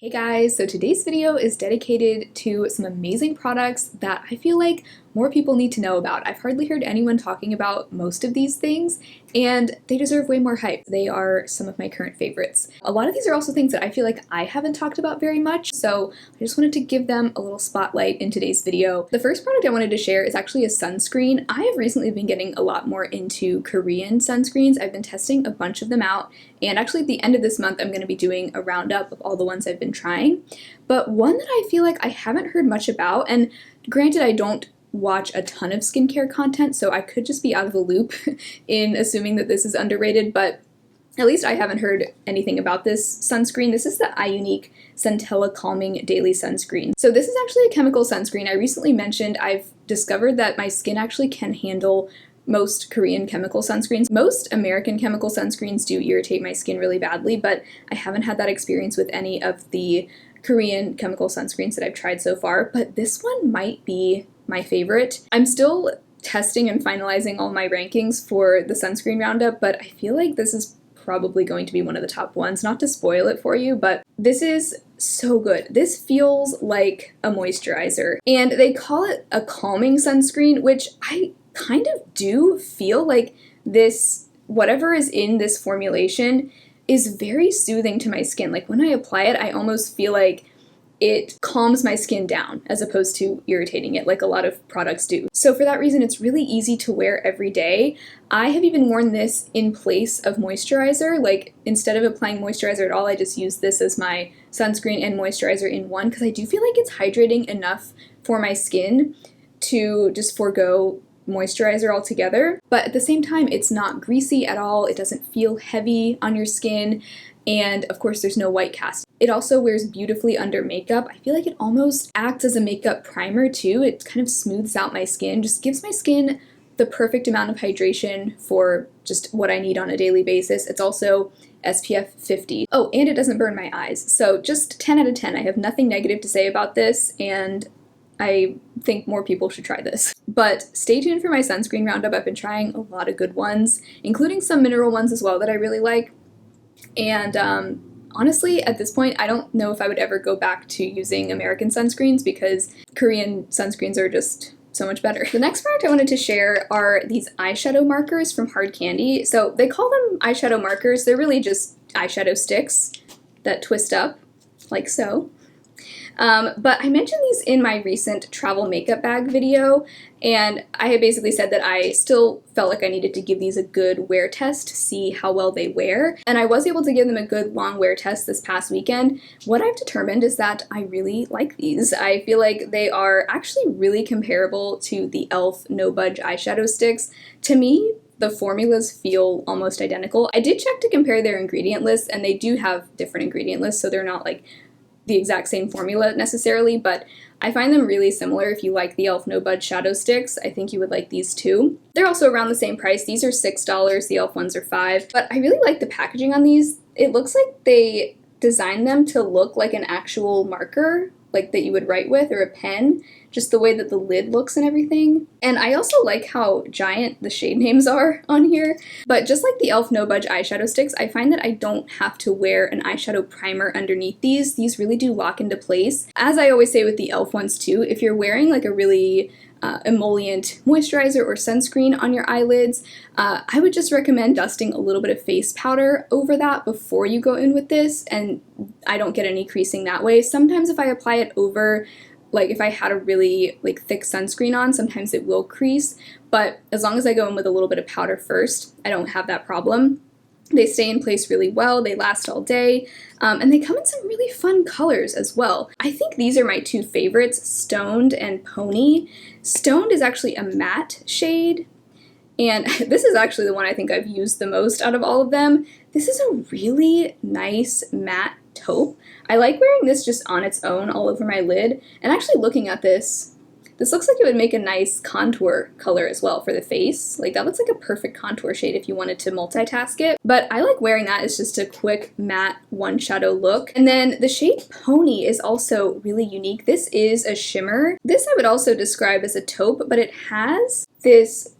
Hey guys, so today's video is dedicated to some amazing products that I feel like more people need to know about. I've hardly heard anyone talking about most of these things, and they deserve way more hype. They are some of my current favorites. A lot of these are also things that I feel like I haven't talked about very much, so I just wanted to give them a little spotlight in today's video. The first product I wanted to share is actually a sunscreen. I have recently been getting a lot more into Korean sunscreens. I've been testing a bunch of them out, and actually at the end of this month I'm going to be doing a roundup of all the ones I've been trying. But one that I feel like I haven't heard much about, and granted I don't watch a ton of skincare content, so I could just be out of the loop in assuming that this is underrated, but at least I haven't heard anything about this sunscreen. This is the iUnique Centella Calming Daily Sunscreen. So this is actually a chemical sunscreen. I recently mentioned I've discovered that my skin actually can handle most Korean chemical sunscreens. Most American chemical sunscreens do irritate my skin really badly, but I haven't had that experience with any of the Korean chemical sunscreens that I've tried so far, but this one might be my favorite. I'm still testing and finalizing all my rankings for the sunscreen roundup, but I feel like this is probably going to be one of the top ones. Not to spoil it for you, but this is so good. This feels like a moisturizer, and they call it a calming sunscreen, which I kind of do feel like this, whatever is in this formulation, is very soothing to my skin. Like when I apply it, I almost feel like it calms my skin down as opposed to irritating it like a lot of products do. So for that reason, it's really easy to wear every day. I have even worn this in place of moisturizer. Like instead of applying moisturizer at all, I just use this as my sunscreen and moisturizer in one, because I do feel like it's hydrating enough for my skin to just forego moisturizer altogether. But at the same time, it's not greasy at all. It doesn't feel heavy on your skin. And of course, there's no white cast. It also wears beautifully under makeup. I feel like it almost acts as a makeup primer too. It kind of smooths out my skin, just gives my skin the perfect amount of hydration for just what I need on a daily basis. It's also SPF 50. Oh, and it doesn't burn my eyes. So just 10 out of 10. I have nothing negative to say about this, and I think more people should try this. But stay tuned for my sunscreen roundup. I've been trying a lot of good ones, including some mineral ones as well that I really like. And honestly, at this point, I don't know if I would ever go back to using American sunscreens because Korean sunscreens are just so much better. The next product I wanted to share are these eyeshadow markers from Hard Candy. So they call them eyeshadow markers. They're really just eyeshadow sticks that twist up like so. But I mentioned these in my recent travel makeup bag video, and I had basically said that I still felt like I needed to give these a good wear test to see how well they wear, and I was able to give them a good long wear test this past weekend. What I've determined is that I really like these. I feel like they are actually really comparable to the e.l.f. No Budge eyeshadow sticks. To me, the formulas feel almost identical. I did check to compare their ingredient lists, and they do have different ingredient lists, so they're not like the exact same formula necessarily, but I find them really similar. If you like the e.l.f. No Budge shadow sticks, I think you would like these too. They're also around the same price. These are $6, the e.l.f. ones are $5, but I really like the packaging on these. It looks like they designed them to look like an actual marker, like that you would write with, or a pen, just the way that the lid looks and everything. And I also like how giant the shade names are on here. But just like the e.l.f. No Budge eyeshadow sticks, I find that I don't have to wear an eyeshadow primer underneath these. These really do lock into place. As I always say with the e.l.f. ones too, if you're wearing like a really emollient moisturizer or sunscreen on your eyelids, I would just recommend dusting a little bit of face powder over that before you go in with this, and I don't get any creasing that way. Sometimes if I apply it over, like if I had a really like thick sunscreen on, sometimes it will crease, but as long as I go in with a little bit of powder first, I don't have that problem. They stay in place really well, they last all day, and they come in some really fun colors as well. I think these are my two favorites, Stoned and Pony. Stoned is actually a matte shade, and this is actually the one I think I've used the most out of all of them. This is a really nice matte taupe. I like wearing this just on its own all over my lid, and actually looking at this looks like it would make a nice contour color as well for the face. Like that looks like a perfect contour shade if you wanted to multitask it. But I like wearing that as just a quick matte one shadow look. And then the shade Pony is also really unique. This is a shimmer. This I would also describe as a taupe, but it has this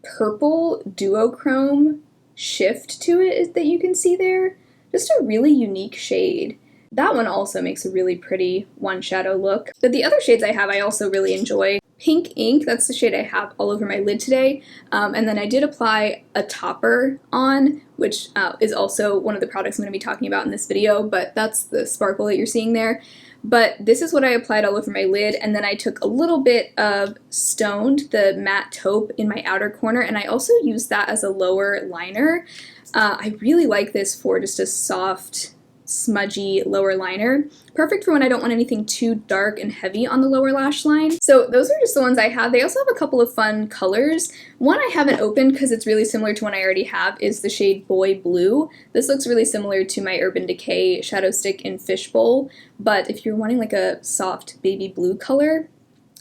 purple duochrome shift to it that you can see there. Just a really unique shade. That one also makes a really pretty one shadow look. But the other shades I have I also really enjoy. Pink Ink, that's the shade I have all over my lid today. And then I did apply a topper on, which is also one of the products I'm going to be talking about in this video, but that's the sparkle that you're seeing there. But this is what I applied all over my lid, and then I took a little bit of Stoned, the matte taupe, in my outer corner, and I also used that as a lower liner. I really like this for just a soft, smudgy lower liner. Perfect for when I don't want anything too dark and heavy on the lower lash line. So those are just the ones I have. They also have a couple of fun colors. One I haven't opened because it's really similar to one I already have is the shade Boy Blue. This looks really similar to my Urban Decay shadow stick in Fishbowl, but if you're wanting like a soft baby blue color,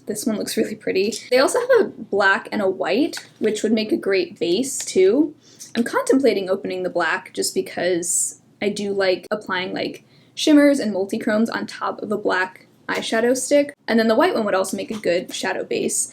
this one looks really pretty. They also have a black and a white, which would make a great base too. I'm contemplating opening the black just because I do like applying like shimmers and multi-chromes on top of a black eyeshadow stick. And then the white one would also make a good shadow base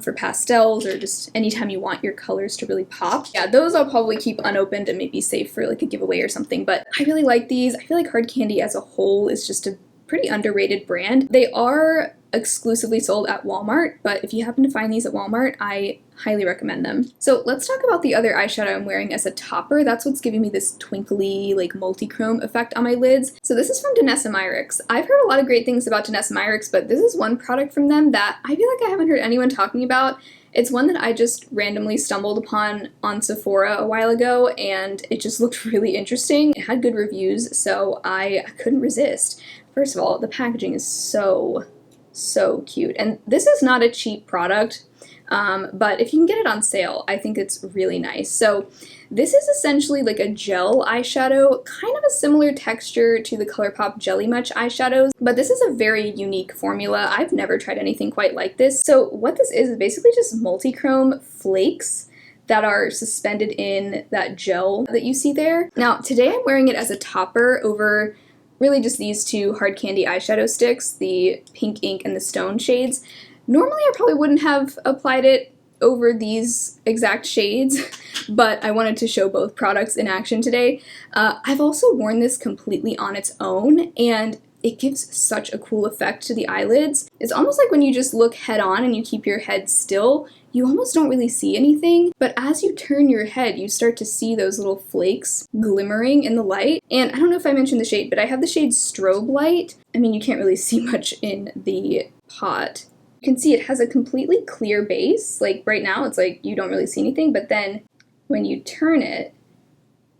for pastels or just anytime you want your colors to really pop. Yeah, those I'll probably keep unopened and maybe save for like a giveaway or something, but I really like these. I feel like Hard Candy as a whole is just a pretty underrated brand. They are exclusively sold at Walmart, but if you happen to find these at Walmart, I highly recommend them. So let's talk about the other eyeshadow I'm wearing as a topper. That's what's giving me this twinkly, like multi-chrome effect on my lids. So this is from Danessa Myricks. I've heard a lot of great things about Danessa Myricks, but this is one product from them that I feel like I haven't heard anyone talking about. It's one that I just randomly stumbled upon on Sephora a while ago, and it just looked really interesting. It had good reviews, so I couldn't resist. First of all, the packaging is so cute. And this is not a cheap product, but if you can get it on sale, I think it's really nice. So this is essentially like a gel eyeshadow, kind of a similar texture to the ColourPop Jelly Much eyeshadows, but this is a very unique formula. I've never tried anything quite like this. So what this is basically just multi-chrome flakes that are suspended in that gel that you see there. Now, today I'm wearing it as a topper over really just these two Hard Candy eyeshadow sticks, the Pink Ink and the Stone shades. Normally I probably wouldn't have applied it over these exact shades, but I wanted to show both products in action today. I've also worn this completely on its own, and it gives such a cool effect to the eyelids. It's almost like when you just look head on and you keep your head still, you almost don't really see anything, but as you turn your head, you start to see those little flakes glimmering in the light. And I don't know if I mentioned the shade, but I have the shade Strobe Light. I mean, you can't really see much in the pot. You can see it has a completely clear base. Like right now, it's like you don't really see anything, but then when you turn it,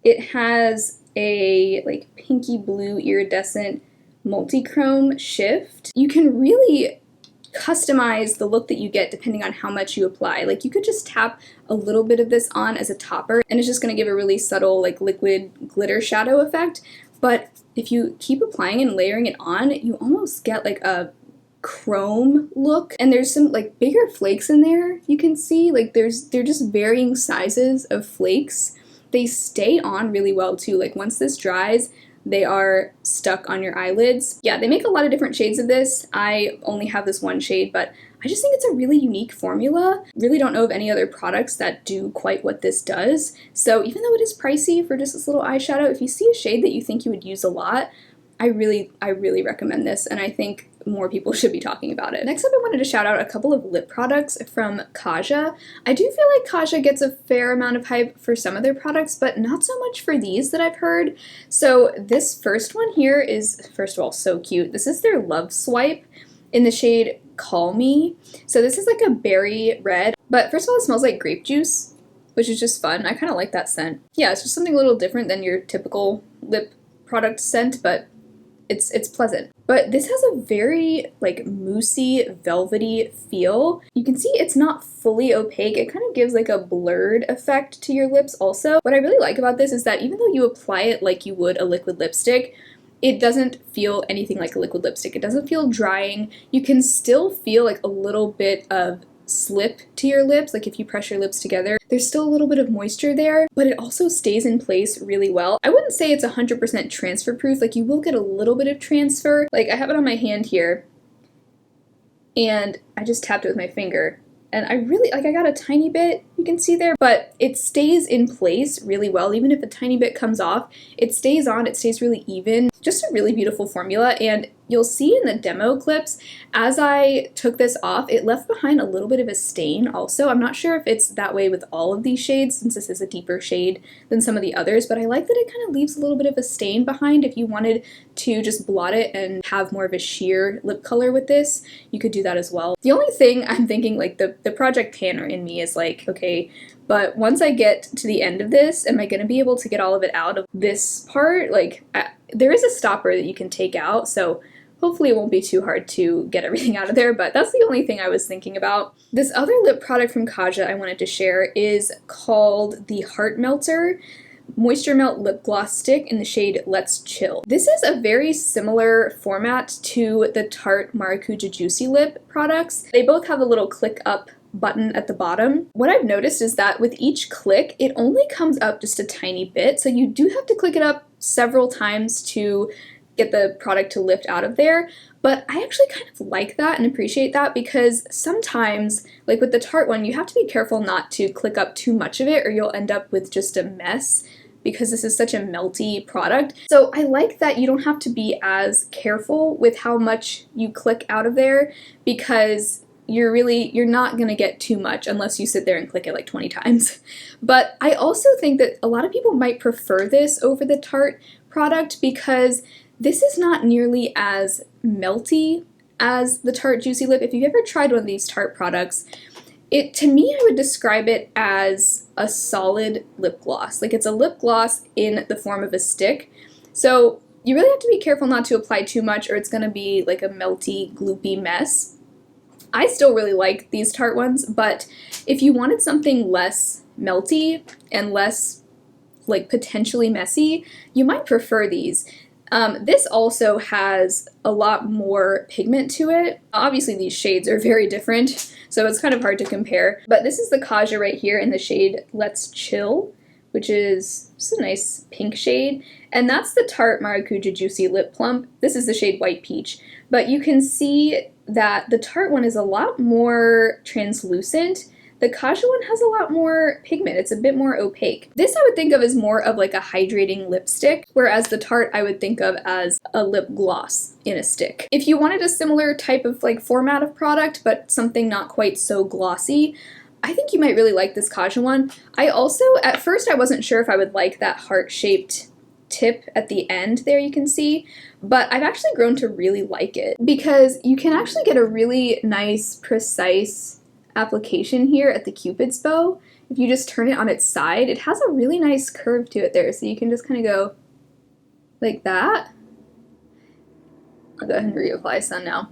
it has a like pinky blue iridescent multi-chrome shift. You can really customize the look that you get depending on how much you apply. Like you could just tap a little bit of this on as a topper and it's just going to give a really subtle like liquid glitter shadow effect. But if you keep applying and layering it on, you almost get like a chrome look, and there's some like bigger flakes in there. You can see like they're just varying sizes of flakes. They stay on really well too. Like once this dries, they are stuck on your eyelids. Yeah, they make a lot of different shades of this. I only have this one shade, but I just think it's a really unique formula. Really don't know of any other products that do quite what this does. So even though it is pricey for just this little eyeshadow, if you see a shade that you think you would use a lot, I really recommend this, and I think more people should be talking about it. Next up, I wanted to shout out a couple of lip products from Kaja. I do feel like Kaja gets a fair amount of hype for some of their products, but not so much for these that I've heard. So this first one here is, first of all, so cute. This is their Love Swipe in the shade Call Me. So this is like a berry red, but first of all, it smells like grape juice, which is just fun. I kind of like that scent. Yeah, it's just something a little different than your typical lip product scent, but it's pleasant. But this has a very like moussey, velvety feel. You can see it's not fully opaque. It kind of gives like a blurred effect to your lips also. What I really like about this is that even though you apply it like you would a liquid lipstick, it doesn't feel anything like a liquid lipstick. It doesn't feel drying. You can still feel like a little bit of slip to your lips, like if you press your lips together, there's still a little bit of moisture there, but it also stays in place really well. I wouldn't say it's 100% transfer proof, like you will get a little bit of transfer. Like I have it on my hand here, and I just tapped it with my finger, and I really, like I got a tiny bit. You you can see there, but it stays in place really well. Even if a tiny bit comes off, it stays on, it stays really even. Just a really beautiful formula, and you'll see in the demo clips, as I took this off, it left behind a little bit of a stain also. I'm not sure if it's that way with all of these shades, since this is a deeper shade than some of the others, but I like that it kind of leaves a little bit of a stain behind. If you wanted to just blot it and have more of a sheer lip color with this, you could do that as well. The only thing I'm thinking, like the Project Tanner in me is like, okay, but once I get to the end of this, am I going to be able to get all of it out of this part? Like, there is a stopper that you can take out, so hopefully it won't be too hard to get everything out of there, but that's the only thing I was thinking about. This other lip product from Kaja I wanted to share is called the Heart Melter Moisture Melt Lip Gloss Stick in the shade Let's Chill. This is a very similar format to the Tarte Maracuja Juicy Lip products. They both have a little click up button at the bottom. What I've noticed is that with each click, it only comes up just a tiny bit, so you do have to click it up several times to get the product to lift out of there, but I actually kind of like that and appreciate that, because sometimes, like with the Tarte one, you have to be careful not to click up too much of it or you'll end up with just a mess, because this is such a melty product. So I like that you don't have to be as careful with how much you click out of there, because you're not gonna get too much unless you sit there and click it like 20 times. But I also think that a lot of people might prefer this over the Tarte product, because this is not nearly as melty as the Tarte Juicy Lip. If you've ever tried one of these Tarte products, to me, I would describe it as a solid lip gloss. Like, it's a lip gloss in the form of a stick. So you really have to be careful not to apply too much, or it's gonna be like a melty, gloopy mess. I still really like these Tarte ones, but if you wanted something less melty and less like potentially messy, you might prefer these. This also has a lot more pigment to it. Obviously these shades are very different, so it's kind of hard to compare, but this is the Kaja right here in the shade Let's Chill, which is just a nice pink shade, and that's the Tarte Maracuja Juicy Lip Plump. This is the shade White Peach, but you can see that the Tarte one is a lot more translucent. The Kaja one has a lot more pigment. It's a bit more opaque. This I would think of as more of like a hydrating lipstick, whereas the Tarte I would think of as a lip gloss in a stick. If you wanted a similar type of like format of product, but something not quite so glossy, I think you might really like this Kaja one. I also, at first I wasn't sure if I would like that heart-shaped tip at the end there, you can see, but I've actually grown to really like it, because you can actually get a really nice, precise application here at the Cupid's bow. If you just turn it on its side, it has a really nice curve to it there, so you can just kind of go like that. I'll go ahead and reapply some now.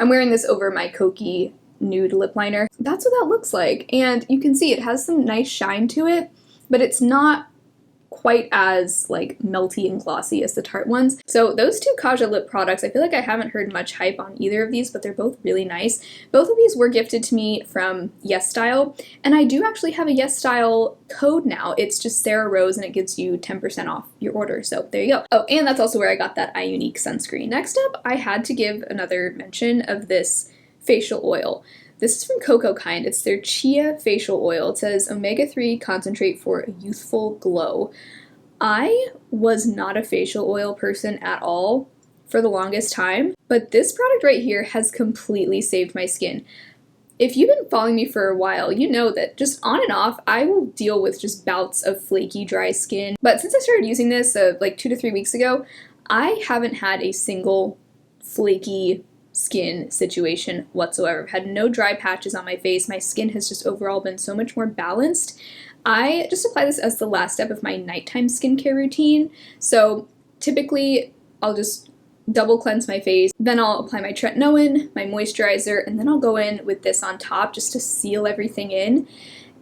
I'm wearing this over my Kokie nude lip liner. That's what that looks like, and you can see it has some nice shine to it, but it's not quite as like melty and glossy as the Tarte ones. So those two Kaja lip products, I feel like I haven't heard much hype on either of these, but they're both really nice. Both of these were gifted to me from Yes Style, and I do actually have a Yes Style code now. It's just Sarah Rose, and it gives you 10% off your order, so there you go. Oh, and that's also where I got that iUnique sunscreen. Next up, I had to give another mention of this facial oil. This is from Coco Kind. It's their Chia Facial Oil. It says omega-3 concentrate for a youthful glow. I was not a facial oil person at all for the longest time, but this product right here has completely saved my skin. If you've been following me for a while, you know that just on and off, I will deal with just bouts of flaky, dry skin. But since I started using this like 2 to 3 weeks ago, I haven't had a single flaky skin situation whatsoever. I've had no dry patches on my face. My skin has just overall been so much more balanced. I just apply this as the last step of my nighttime skincare routine. So typically I'll just double cleanse my face, then I'll apply my tretinoin, my moisturizer, and then I'll go in with this on top just to seal everything in.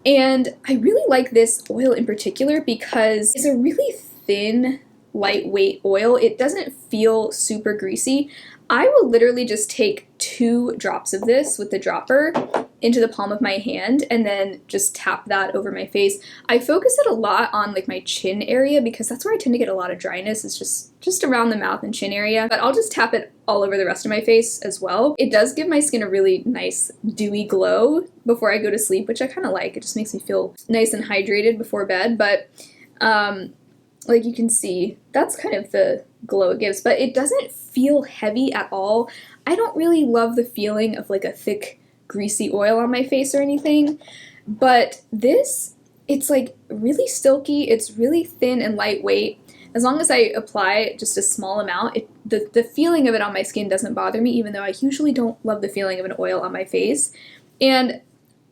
And I really like this oil in particular because it's a really thin lightweight oil. It doesn't feel super greasy. I will literally just take 2 drops of this with the dropper into the palm of my hand and then just tap that over my face. I focus it a lot on like my chin area because that's where I tend to get a lot of dryness. It's just around the mouth and chin area, but I'll just tap it all over the rest of my face as well. It does give my skin a really nice dewy glow before I go to sleep, which I kind of like. It just makes me feel nice and hydrated before bed, but like you can see, that's kind of the glow it gives, but it doesn't feel heavy at all. I don't really love the feeling of like a thick, greasy oil on my face or anything, but this, it's like really silky, it's really thin and lightweight. As long as I apply just a small amount, the feeling of it on my skin doesn't bother me, even though I usually don't love the feeling of an oil on my face. And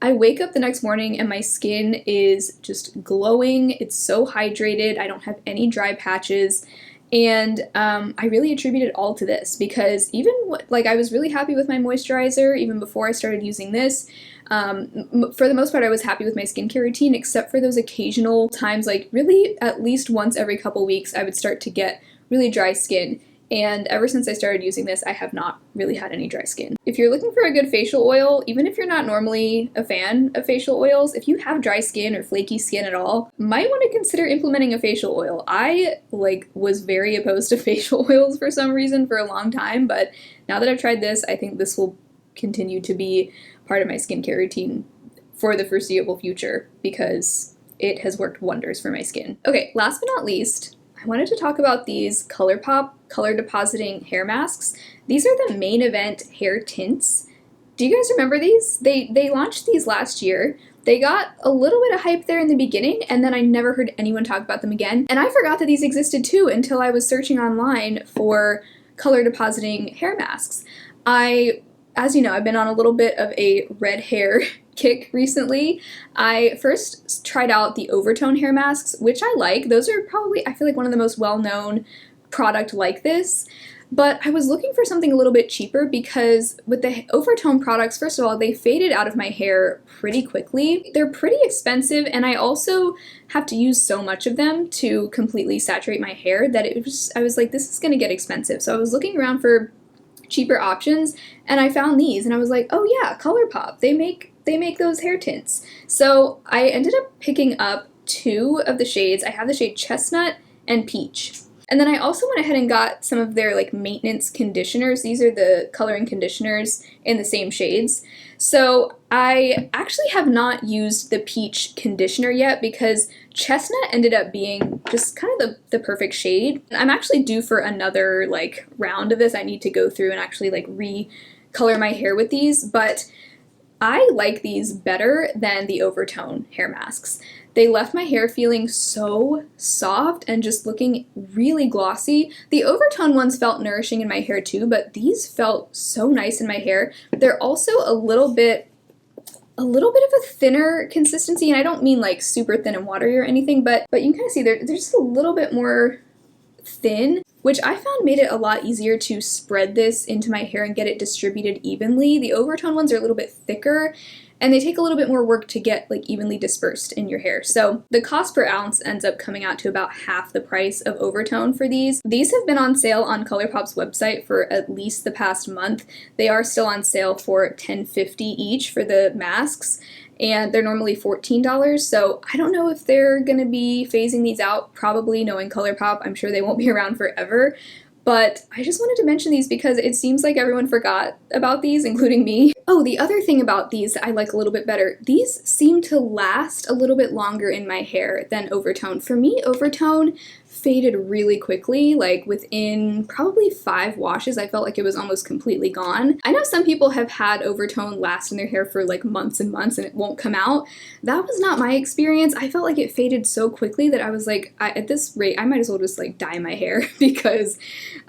I wake up the next morning and my skin is just glowing. It's so hydrated. I don't have any dry patches. And I really attribute it all to this because even like I was really happy with my moisturizer even before I started using this. For the most part, I was happy with my skincare routine, except for those occasional times, like really at least once every couple weeks, I would start to get really dry skin. And ever since I started using this, I have not really had any dry skin. If you're looking for a good facial oil, even if you're not normally a fan of facial oils, if you have dry skin or flaky skin at all, might want to consider implementing a facial oil. I was very opposed to facial oils for some reason for a long time, but now that I've tried this, I think this will continue to be part of my skincare routine for the foreseeable future because it has worked wonders for my skin. Okay, last but not least, I wanted to talk about these ColourPop color depositing hair masks. These are the main event hair tints. Do you guys remember these? They launched these last year. They got a little bit of hype there in the beginning, and then I never heard anyone talk about them again. And I forgot that these existed too until I was searching online for color depositing hair masks. As you know, I've been on a little bit of a red hair kick recently. I first tried out the overtone hair masks, which I like. Those are probably, I feel like, one of the most well-known product like this. But I was looking for something a little bit cheaper because with the overtone products, first of all, they faded out of my hair pretty quickly. They're pretty expensive, and I also have to use so much of them to completely saturate my hair that I was like, this is gonna get expensive. So I was looking around for cheaper options, and I found these, and I was like, oh yeah, ColourPop, they make those hair tints. So I ended up picking up 2 of the shades. I have the shade Chestnut and Peach. And then I also went ahead and got some of their like maintenance conditioners. These are the coloring conditioners in the same shades. So I actually have not used the Peach conditioner yet because Chestnut ended up being just kind of the perfect shade. I'm actually due for another like round of this. I need to go through and actually like recolor my hair with these, but I like these better than the overtone hair masks. They left my hair feeling so soft and just looking really glossy. The overtone ones felt nourishing in my hair too, but these felt so nice in my hair. They're also a little bit of a thinner consistency, and I don't mean like super thin and watery or anything, but you can kind of see they're just a little bit more thin, which I found made it a lot easier to spread this into my hair and get it distributed evenly. The overtone ones are a little bit thicker, and they take a little bit more work to get like evenly dispersed in your hair. So the cost per ounce ends up coming out to about half the price of overtone for these. These have been on sale on ColourPop's website for at least the past month. They are still on sale for $10.50 each for the masks, and they're normally $14, so I don't know if they're going to be phasing these out. Probably, knowing ColourPop, I'm sure they won't be around forever. But I just wanted to mention these because it seems like everyone forgot about these, including me. Oh, the other thing about these that I like a little bit better, these seem to last a little bit longer in my hair than overtone. For me, overtone faded really quickly, like within probably 5 washes, I felt like it was almost completely gone. I know some people have had overtone last in their hair for like months and months and it won't come out. That was not my experience. I felt like it faded so quickly that I was like, at this rate, I might as well just like dye my hair because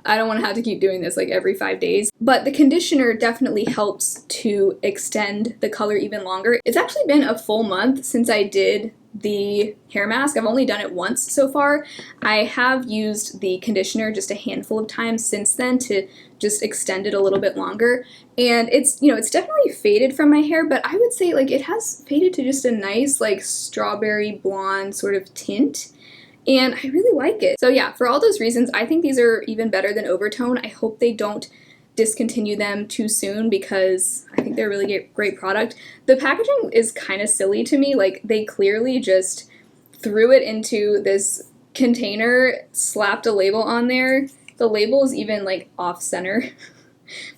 I don't want to have to keep doing this like every 5 days. But the conditioner definitely helps to extend the color even longer. It's actually been a full month since I did the hair mask. I've only done it once so far. I have used the conditioner just a handful of times since then to just extend it a little bit longer. And it's, you know, it's definitely faded from my hair, but I would say like it has faded to just a nice like strawberry blonde sort of tint. and I really like it. So yeah, for all those reasons, I think these are even better than Overtone. I hope they don't discontinue them too soon because I think they're a really great product. The packaging is kind of silly to me. Like, they clearly just threw it into this container, slapped a label on there. The label is even like off center,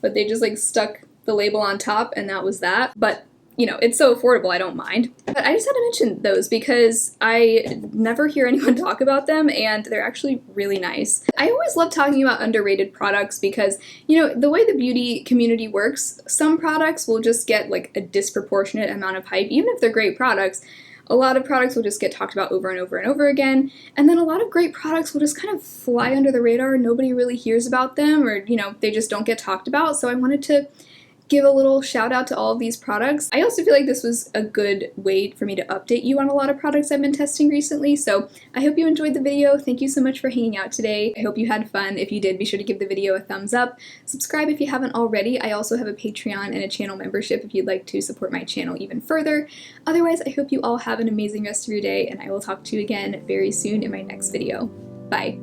but they just like stuck the label on top and that was that. But you know, it's so affordable, I don't mind. But I just had to mention those because I never hear anyone talk about them and they're actually really nice. I always love talking about underrated products because, you know, the way the beauty community works, some products will just get like a disproportionate amount of hype, even if they're great products. A lot of products will just get talked about over and over and over again, and then a lot of great products will just kind of fly under the radar. Nobody really hears about them, or, you know, they just don't get talked about. So I wanted to give a little shout out to all of these products. I also feel like this was a good way for me to update you on a lot of products I've been testing recently, so I hope you enjoyed the video. Thank you so much for hanging out today. I hope you had fun. If you did, be sure to give the video a thumbs up. Subscribe if you haven't already. I also have a Patreon and a channel membership if you'd like to support my channel even further. Otherwise, I hope you all have an amazing rest of your day, and I will talk to you again very soon in my next video. Bye!